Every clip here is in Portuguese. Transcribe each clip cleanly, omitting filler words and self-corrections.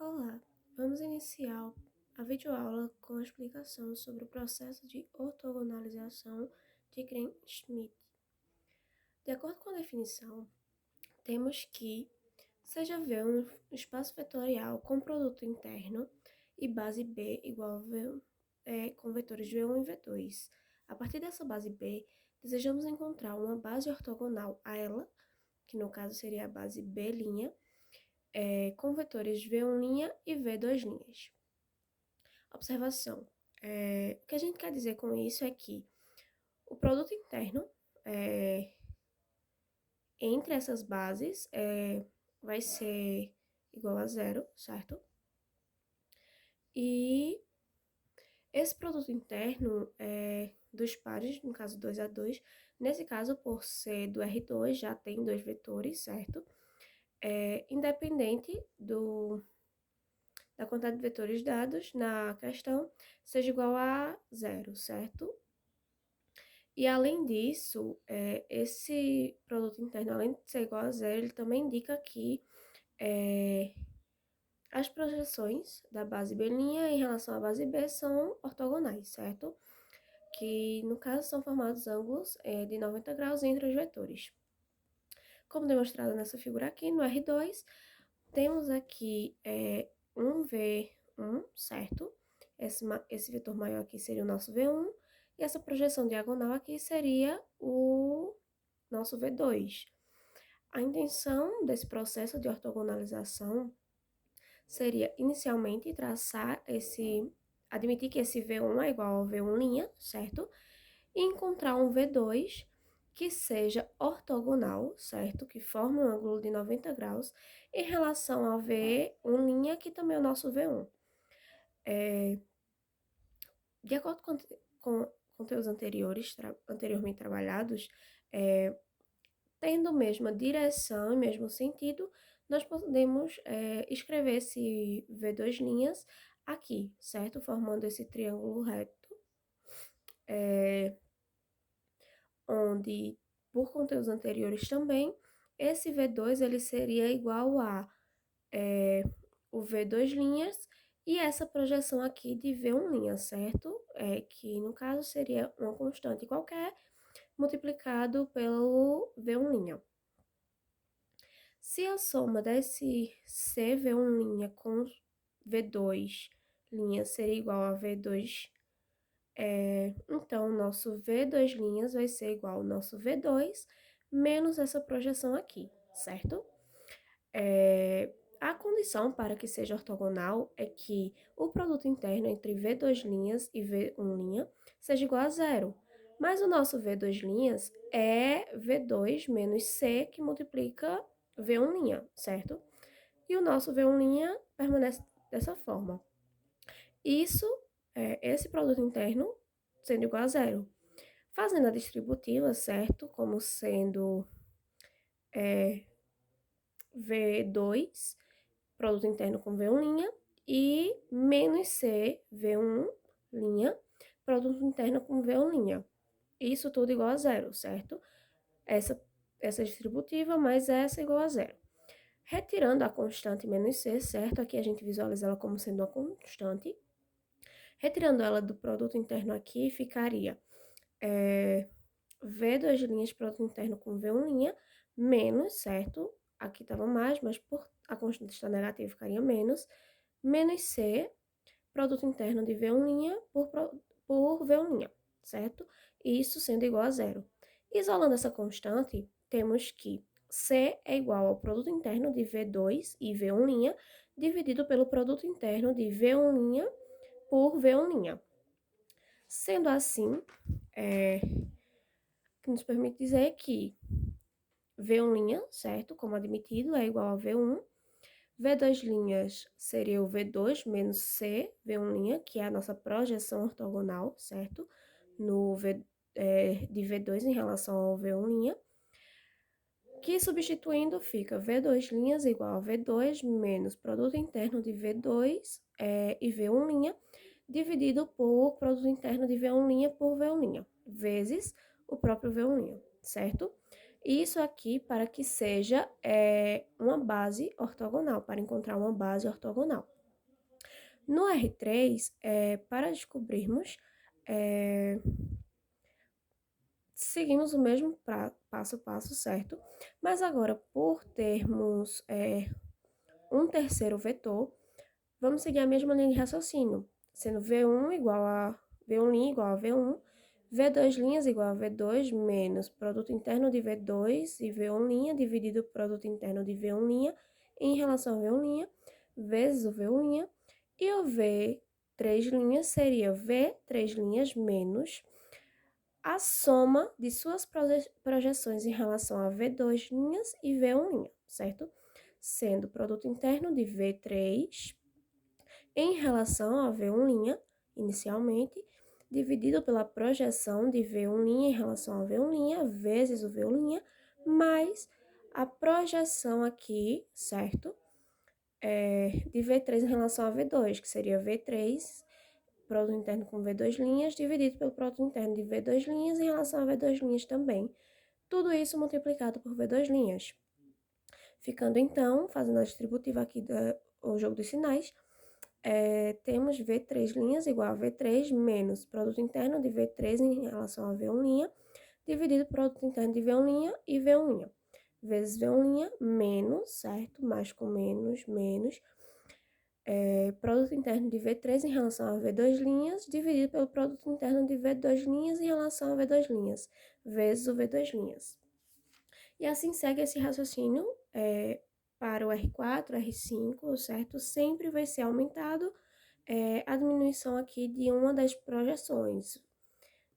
Olá, vamos iniciar a videoaula com a explicação sobre o processo de ortogonalização de Gram-Schmidt. De acordo com a definição, temos que seja V um espaço vetorial com produto interno e base B igual a V, com vetores V1 e V2. A partir dessa base B, desejamos encontrar uma base ortogonal a ela, que no caso seria a base B', com vetores V1' e V2'. Observação. O que a gente quer dizer com isso é que o produto interno entre essas bases vai ser igual a zero, certo? E esse produto interno dos pares, no caso 2 a 2, nesse caso, por ser do R2, já tem dois vetores, certo? Independente da quantidade de vetores dados na questão, seja igual a zero, certo? E além disso, esse produto interno, além de ser igual a zero, ele também indica que as projeções da base B' em relação à base B são ortogonais, certo? Que, no caso, são formados ângulos de 90 graus entre os vetores. Como demonstrado nessa figura aqui, no R2, temos aqui um V1, certo? Esse vetor maior aqui seria o nosso V1, e essa projeção diagonal aqui seria o nosso V2. A intenção desse processo de ortogonalização seria, inicialmente, admitir que esse V1 é igual ao V1', certo? E encontrar um V2 que seja ortogonal, certo? Que forme um ângulo de 90 graus em relação ao V1', que também é o nosso V1. De acordo com conteúdos anteriormente trabalhados, tendo a mesma direção e mesmo sentido, nós podemos escrever esse V2' aqui, certo? Formando esse triângulo reto, onde, por conteúdos anteriores também, esse V2 ele seria igual a o V2' e essa projeção aqui de V1', certo? Que no caso seria uma constante qualquer multiplicado pelo V1'. Se a soma desse CV1' com V2' seria igual a V2, então o nosso V2' vai ser igual ao nosso V2 menos essa projeção aqui, certo? A condição para que seja ortogonal é que o produto interno entre V2' e V1' seja igual a zero. Mas o nosso V2' é V2 menos C que multiplica V1', certo? E o nosso V1' permanece dessa forma. Isso esse produto interno sendo igual a zero. Fazendo a distributiva, certo? Como sendo V2, produto interno com V1', e menos C, V1', produto interno com V1'. Isso tudo igual a zero, certo? Essa distributiva mais essa igual a zero. Retirando a constante menos C, certo? Aqui a gente visualiza ela como sendo uma constante. Retirando ela do produto interno aqui, ficaria V2' produto interno com V1', menos, certo? Aqui estava mais, mas por a constante estar negativa, ficaria menos C, produto interno de V1' por V1', certo? Isso sendo igual a zero. Isolando essa constante, temos que C é igual ao produto interno de V2 e V1', dividido pelo produto interno de V1' por V1'. Sendo assim, que nos permite dizer que V1', certo? Como admitido, é igual a V1. V2' seria o V2 menos C, V1', que é a nossa projeção ortogonal, certo? De V2 em relação ao V1', que substituindo fica V2' igual a V2 menos produto interno de V2 e V1', dividido por produto interno de V1' por V1', vezes o próprio V1', certo? Isso aqui para que seja uma base ortogonal, para encontrar uma base ortogonal. No R3, para descobrirmos, seguimos o mesmo passo a passo, certo? Mas agora, por termos um terceiro vetor, vamos seguir a mesma linha de raciocínio, sendo V1 igual a V1' igual a V1, V2' igual a V2 menos produto interno de V2 e V1' dividido produto interno de V1' em relação a V1' vezes o V1', e o V3' seria V3' menos a soma de suas projeções em relação a V2' e V1', certo? Sendo produto interno de V3 em relação a V1', inicialmente, dividido pela projeção de V1' em relação a V1' vezes o V1', mais a projeção aqui, certo? De V3 em relação a V2, que seria V3, produto interno com V2', dividido pelo produto interno de V2' em relação a V2' também. Tudo isso multiplicado por V2'. Ficando então, fazendo a distributiva aqui do jogo dos sinais, temos V3' igual a V3 menos produto interno de V3 em relação a V1', dividido produto interno de V1' e V1', vezes V1' menos, certo? Mais com menos, menos, produto interno de V3 em relação a V2', dividido pelo produto interno de V2' em relação a V2', vezes o V2'. E assim segue esse raciocínio para o R4, R5, certo? Sempre vai ser aumentado a diminuição aqui de uma das projeções.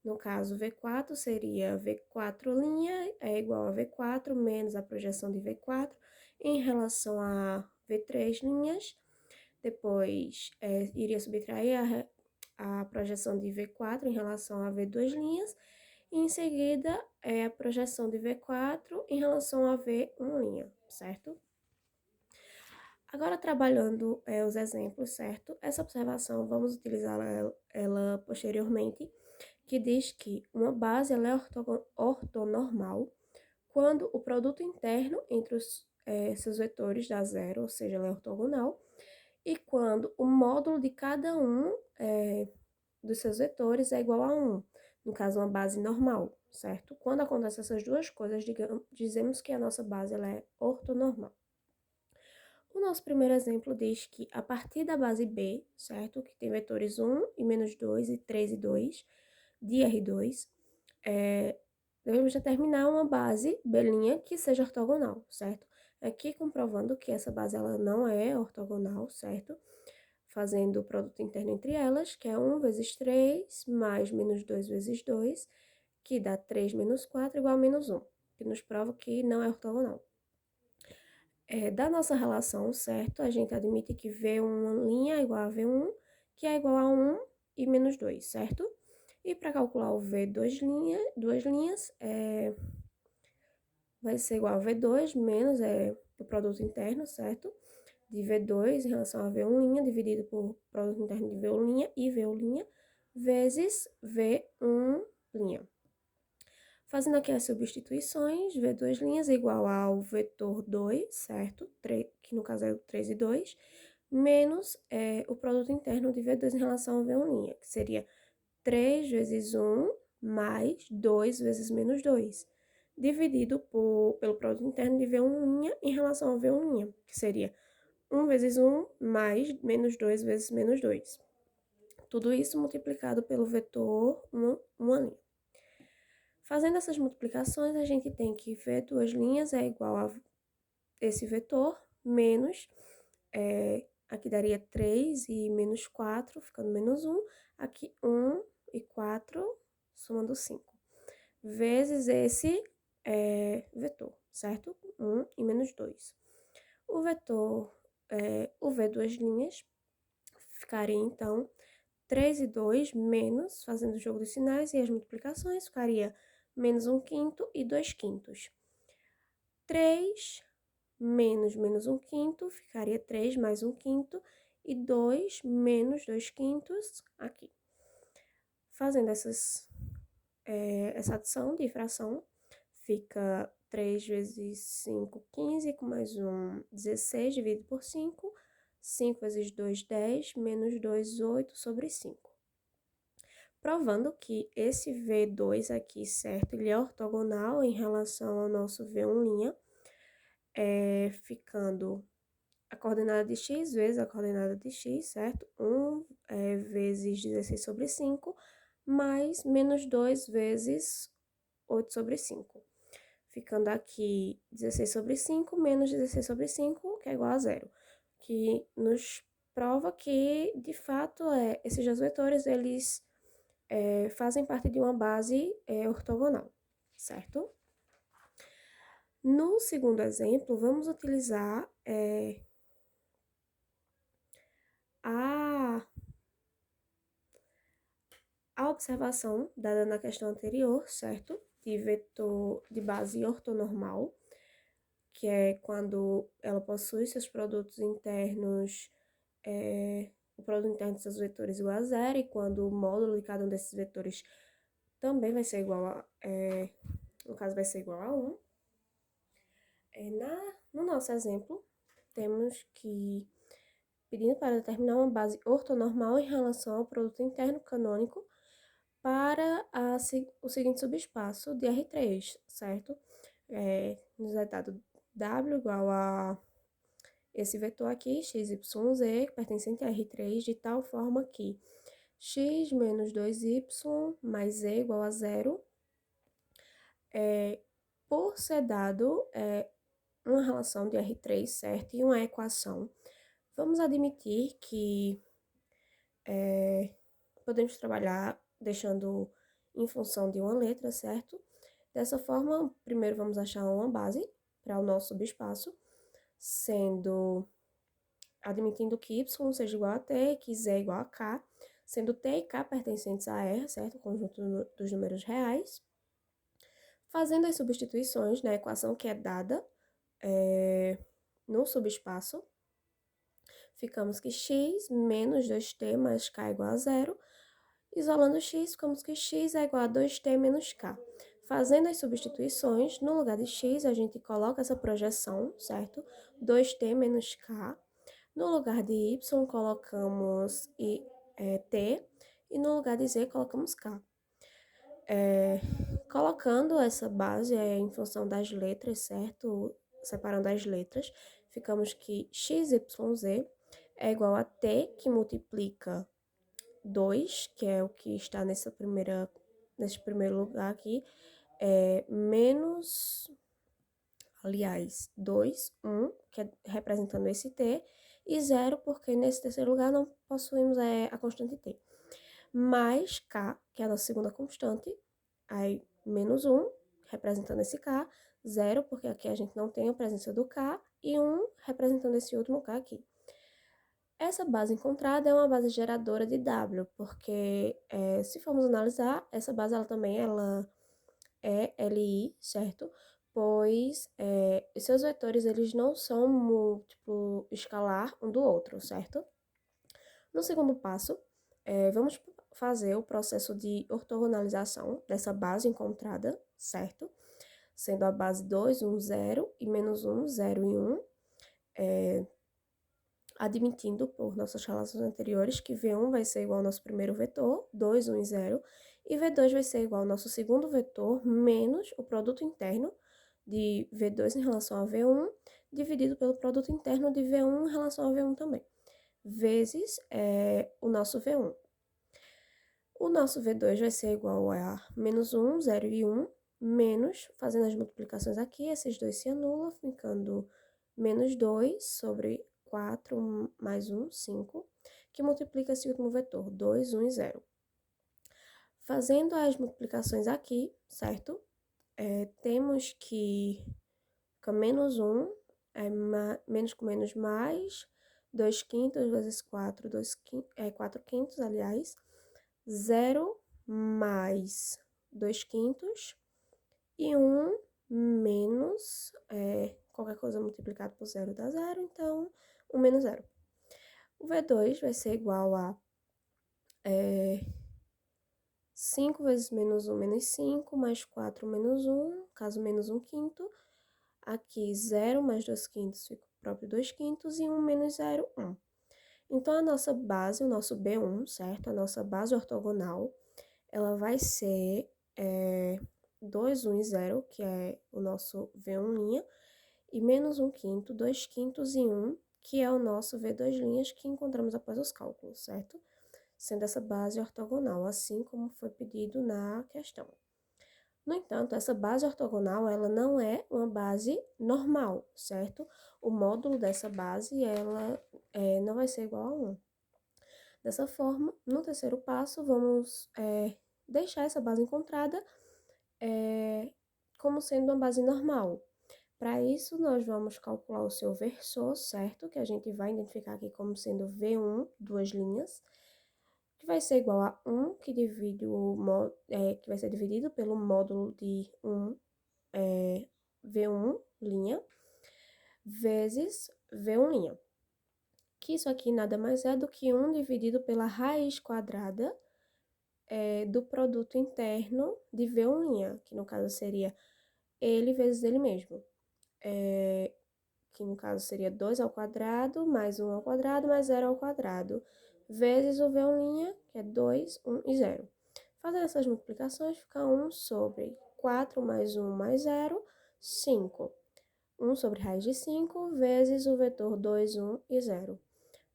No caso, V4 seria V4' é igual a V4 menos a projeção de V4 em relação a V3'. Depois, iria subtrair a projeção de V4 em relação a V2', e em seguida, a projeção de V4 em relação a V1', certo? Agora, trabalhando os exemplos, certo? Essa observação, vamos utilizá-la ela posteriormente, que diz que uma base ela é ortonormal quando o produto interno entre os seus vetores dá zero, ou seja, ela é ortogonal, e quando o módulo de cada um dos seus vetores é igual a 1, no caso, uma base normal, certo? Quando acontecem essas duas coisas, dizemos que a nossa base ela é ortonormal. O nosso primeiro exemplo diz que a partir da base B, certo? Que tem vetores 1 e menos 2 e 3 e 2 de R2, devemos determinar uma base B' que seja ortogonal, certo? Aqui comprovando que essa base ela não é ortogonal, certo? Fazendo o produto interno entre elas, que é 1 vezes 3 mais menos 2 vezes 2, que dá 3 menos 4 igual a menos 1, que nos prova que não é ortogonal. Da nossa relação, certo? A gente admite que V1' é igual a V1, que é igual a 1 e menos 2, certo? E para calcular o V2', vai ser igual a V2 menos o produto interno, certo? De V2 em relação a V1' dividido por produto interno de V1' e V1' vezes V1'. Fazendo aqui as substituições, V2' é igual ao vetor 2, certo? Que no caso é o 3 e 2, menos o produto interno de V2 em relação ao V1', que seria 3 vezes 1 mais 2 vezes menos 2, dividido pelo produto interno de V1' em relação ao V1', que seria 1 vezes 1 mais menos 2 vezes menos 2. Tudo isso multiplicado pelo vetor 1'. Fazendo essas multiplicações, a gente tem que V2' é igual a esse vetor menos, aqui daria 3 e menos 4, ficando menos 1, aqui 1 e 4, somando 5, vezes esse vetor, certo? 1 e menos 2. O vetor, o V2' ficaria, então, 3 e 2 menos, fazendo o jogo dos sinais e as multiplicações, ficaria menos 1/5 e 2/5. 3 menos menos 1/5, ficaria 3 mais 1/5 e 2 menos 2/5 aqui. Fazendo essa adição de fração, fica 3 vezes 5, 15, com mais 1, 16, dividido por 5. 5 vezes 2, 10, menos 2, 8 sobre 5. Provando que esse V2 aqui, certo, ele é ortogonal em relação ao nosso V1', ficando a coordenada de x vezes a coordenada de x, certo? 1 vezes 16 sobre 5, mais menos 2 vezes 8 sobre 5. Ficando aqui 16 sobre 5 menos 16 sobre 5, que é igual a zero. Que nos prova que, de fato, esses dois vetores, eles fazem parte de uma base ortogonal, certo? No segundo exemplo, vamos utilizar a observação dada na questão anterior, certo? De vetor de base ortonormal, que é quando ela possui seus produtos internos, o produto interno de seus vetores igual a zero, e quando o módulo de cada um desses vetores também vai ser igual a, no caso vai ser igual a 1. No nosso exemplo, temos que, pedindo para determinar uma base ortonormal em relação ao produto interno canônico para o seguinte subespaço de R3, certo? Nos é dado W igual a esse vetor aqui, x, y, z, pertencente a R3, de tal forma que x menos 2y mais z igual a zero, por ser dado uma relação de R3, certo? E uma equação, vamos admitir que podemos trabalhar deixando em função de uma letra, certo? Dessa forma, primeiro vamos achar uma base para o nosso subespaço, admitindo que y seja igual a t, que z é igual a k, sendo t e k pertencentes a R, certo? O conjunto dos números reais. Fazendo as substituições na equação que é dada no subespaço, ficamos que x menos 2t mais k é igual a zero. Isolando x, ficamos que x é igual a 2t menos k. Fazendo as substituições, no lugar de x, a gente coloca essa projeção, certo? 2t menos k. No lugar de y, colocamos t. E no lugar de z, colocamos k. Colocando essa base em função das letras, certo? Separando as letras, ficamos que x, y, z é igual a t, que multiplica 2, que é o que está nesse primeiro lugar aqui, menos, aliás, 2, 1, que é representando esse t, e 0, porque nesse terceiro lugar não possuímos a constante t. Mais k, que é a nossa segunda constante, aí menos 1, representando esse k, 0, porque aqui a gente não tem a presença do k, e 1, representando esse último k aqui. Essa base encontrada é uma base geradora de W, porque se formos analisar, essa base ela é LI, certo? Pois os seus vetores eles não são múltiplo escalar um do outro, certo? No segundo passo, vamos fazer o processo de ortogonalização dessa base encontrada, certo? Sendo a base 2, 1, 0 e menos 1, 0 e 1, admitindo por nossas relações anteriores que V1 vai ser igual ao nosso primeiro vetor, 2, 1 e 0, e V2 vai ser igual ao nosso segundo vetor, menos o produto interno de V2 em relação a V1, dividido pelo produto interno de V1 em relação a V1 também, vezes o nosso V1. O nosso V2 vai ser igual a menos 1, 0 e 1, menos, fazendo as multiplicações aqui, esses dois se anulam, ficando menos 2 sobre 4 mais 1, 5, que multiplica esse último vetor, 2, 1 e 0. Fazendo as multiplicações aqui, certo? Temos que fica menos 1, menos com menos mais, 2 quintos vezes 4, 4 quintos, aliás, 0 mais 2 quintos e 1 menos, qualquer coisa multiplicado por 0 dá 0, então 1 menos 0. O V2 vai ser igual a 5 vezes menos 1 menos 5, mais 4 menos 1, caso menos 1 quinto. Aqui 0 mais 2 quintos fica o próprio 2 quintos e 1 menos 0, 1. Então, a nossa base, o nosso B1, certo? A nossa base ortogonal, ela vai ser 2, 1 e 0, que é o nosso V1', e menos 1 quinto, 2 quintos e 1, que é o nosso V2', que encontramos após os cálculos, certo? Sendo essa base ortogonal, assim como foi pedido na questão. No entanto, essa base ortogonal, ela não é uma base normal, certo? O módulo dessa base, ela não vai ser igual a 1. Dessa forma, no terceiro passo, vamos deixar essa base encontrada como sendo uma base normal. Para isso, nós vamos calcular o seu versor, certo? Que a gente vai identificar aqui como sendo V1, duas linhas, que vai ser igual a 1, que vai ser dividido pelo módulo de 1, V1, linha, vezes V1, linha. Que isso aqui nada mais é do que 1 dividido pela raiz quadrada do produto interno de V1', que no caso seria ele vezes ele mesmo. Que no caso seria 2 ao quadrado, mais 1 ao quadrado, mais 0 ao quadrado, vezes o V1', que é 2, 1 e 0. Fazendo essas multiplicações, fica 1 sobre 4 mais 1 mais 0, 5. 1 sobre raiz de 5, vezes o vetor 2, 1 e 0.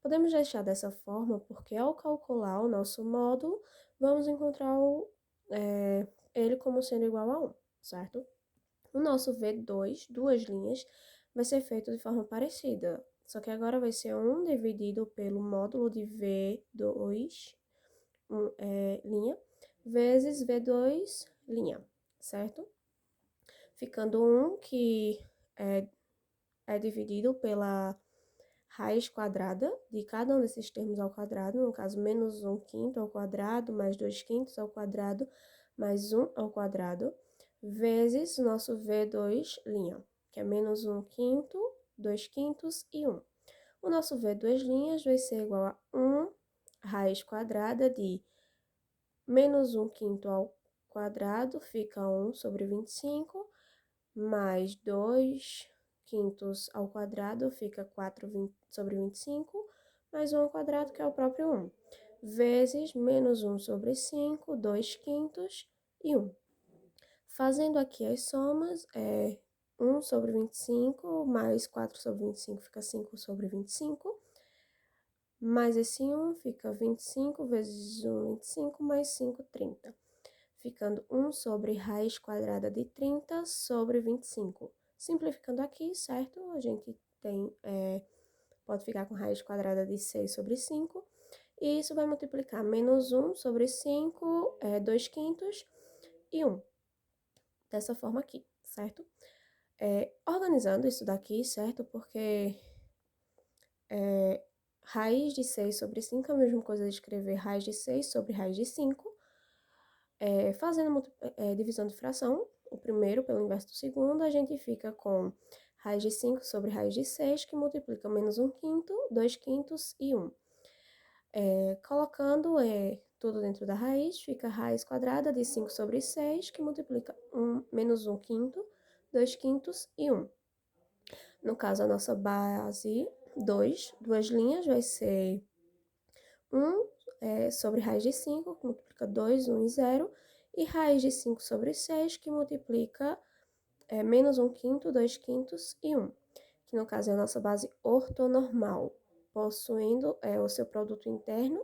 Podemos deixar dessa forma porque, ao calcular o nosso módulo, vamos encontrar ele como sendo igual a 1, certo? O nosso V2, duas linhas, vai ser feito de forma parecida, só que agora vai ser 1 dividido pelo módulo de V2, linha, vezes V2, linha, certo? Ficando 1 que é dividido pela raiz quadrada de cada um desses termos ao quadrado, no caso, menos 1 quinto ao quadrado, mais 2 quintos ao quadrado, mais 1 ao quadrado, vezes o nosso V2', que é menos 1 quinto, 2 quintos e 1. O nosso V2' vai ser igual a 1 raiz quadrada de menos 1 quinto ao quadrado, fica 1 sobre 25, mais 2 quintos ao quadrado, fica 4 sobre 25, mais 1 ao quadrado, que é o próprio 1, vezes menos 1 sobre 5, 2 quintos e 1. Fazendo aqui as somas, 1 sobre 25, mais 4 sobre 25, fica 5 sobre 25, mais esse 1 fica 25 vezes 1, 25, mais 5, 30. Ficando 1 sobre raiz quadrada de 30 sobre 25. Simplificando aqui, certo? A gente pode ficar com raiz quadrada de 6 sobre 5. E isso vai multiplicar menos 1 sobre 5, 2 quintos e 1. Dessa forma aqui, certo? Organizando isso daqui, certo? Porque raiz de 6 sobre 5 é a mesma coisa de escrever raiz de 6 sobre raiz de 5. Fazendo divisão de fração, o primeiro pelo inverso do segundo, a gente fica com raiz de 5 sobre raiz de 6, que multiplica menos 1 quinto, 2 quintos e 1. Colocando tudo dentro da raiz, fica raiz quadrada de 5 sobre 6, que multiplica menos 1 quinto, 2 quintos e 1. No caso, a nossa base 2, duas linhas, vai ser 1 sobre raiz de 5, que multiplica 2, 1 e 0, e raiz de 5 sobre 6, que multiplica menos 1 quinto, 2 quintos e 1, que no caso é a nossa base ortonormal, possuindo o seu produto interno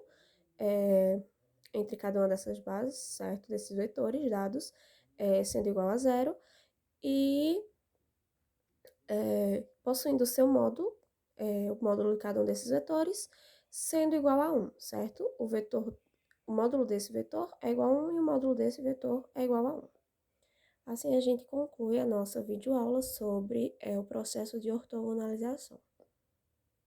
entre cada uma dessas bases, certo? Desses vetores dados, sendo igual a 0, e possuindo o seu módulo, o módulo de cada um desses vetores, sendo igual a 1, certo? O módulo desse vetor é igual a 1 e o módulo desse vetor é igual a 1. Assim, a gente conclui a nossa videoaula sobre o processo de ortogonalização.